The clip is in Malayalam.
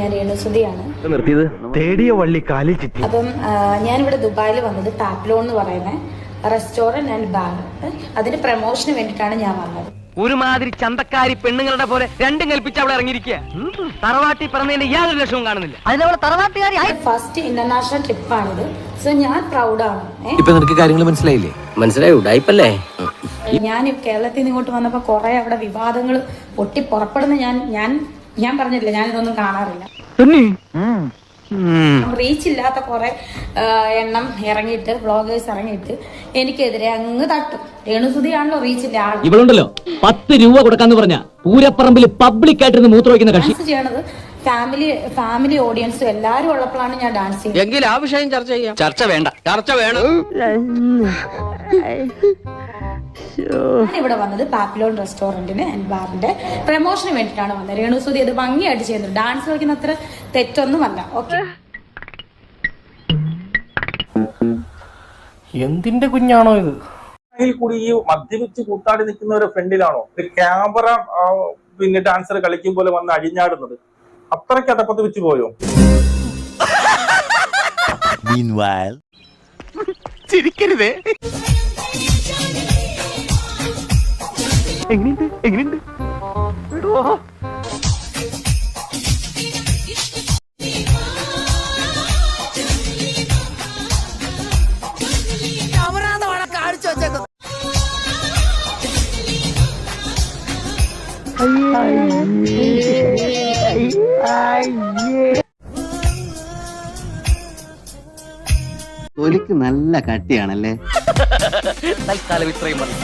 ഞാൻ രേണുസുതിയാണ്. തേടിയ വള്ളി കാലിൽ ചുറ്റി. അപ്പം ഞാനിവിടെ ദുബായിൽ വന്നത് ടാപ്ലോൺ എന്ന് പറയുന്ന റെസ്റ്റോറന്റ് ആൻഡ് ബാർ, അതിന്റെ പ്രമോഷന് വേണ്ടിയിട്ടാണ് ഞാൻ വന്നത്. ഒരുമാതിരി ചന്തക്കാരി പെണ്ണുങ്ങളുടെ പോലെ രണ്ടും കൽപ്പിച്ച് അവിടെ ഇറങ്ങിയിരിക്കുക. തറവാട്ടി പറഞ്ഞതിന്റെ യാതൊരു ലക്ഷവും കാണുന്നില്ല. അതിനവളെ തറവാട്ടുകാരി ഫസ്റ്റ് ഇന്റർനാഷണൽ ട്രിപ്പാണിത്. സോ ഞാൻ പ്രൗഡാണ്. ഇപ്പൊ നിനക്ക് കാര്യങ്ങൾ മനസ്സിലായില്ലേ? മനസ്സിലായി. ഉടായിപ്പല്ലേ? ഞാൻ കേരളത്തിൽ നിന്ന് ഇങ്ങോട്ട് വന്നപ്പോ കുറെ അവിടെ വിവാദങ്ങൾ പൊട്ടി പുറപ്പെടുന്ന ഞാൻ പറഞ്ഞില്ല, ഞാൻ ഇതൊന്നും കാണാറില്ല. റീച്ച് ഇല്ലാത്ത കുറെ എണ്ണം ഇറങ്ങിയിട്ട് വ്ളോഗേഴ്സ് ഇറങ്ങിയിട്ട് എനിക്കെതിരെ അങ്ങ് തട്ടും. രേണുസുതിയാണല്ലോ റീച്ച് ഇല്ല ആൾ. ഇവളുണ്ടല്ലോ 10 രൂപ കൊടുക്കാന്ന് പറഞ്ഞ പൂരപ്പറമ്പിൽ പബ്ലിക് ആയിട്ട് മൂത്ര വയ്ക്കുന്ന കക്ഷി. ഡാൻസ് ചെയ്യണത് ഫാമിലി ഓഡിയൻസും എല്ലാരും ഉള്ളപ്പോഴാണ് ഞാൻ ഡാൻസ് ചെയ്യുന്നത്. എങ്കിൽ ആ വിഷയം ചർച്ച ചെയ്യാം. ചർച്ച വേണ്ട, ചർച്ച വേണം. ഇവിടെ വന്നത് പാപ്ലോൺ റെസ്റ്റോറന്റിന് ആൻഡ് ബാറിന്റെ പ്രമോഷന് വേണ്ടിയിട്ടാണ് വന്നത്. രേണുസുതി അത് ഭംഗിയായിട്ട് ചെയ്യുന്നു. ഡാൻസ് കളിക്കുന്ന അത്ര തെറ്റൊന്നുമല്ല. ഓക്കെ, എന്തിന്റെ കുഞ്ഞാണോ ഇത്? കൂടി ഈ മദ്യപിച്ച് കൂത്താടി നിൽക്കുന്ന ഒരു ഫ്രണ്ടിലാണോ ഒരു ക്യാമറ പിന്നെ ഡാൻസർ കളിക്കും പോലെ വന്ന് അഴിഞ്ഞാടുന്നത്? അത്രയ്ക്ക് അതപ്പത്ത് വെച്ച് പോയോ? ചിരിക്കരുതേ. എങ്ങനെയുണ്ട്? തൊലിക്ക് നല്ല കട്ടിയാണല്ലേ. തൽക്കാലം ഇത്രയും മതി.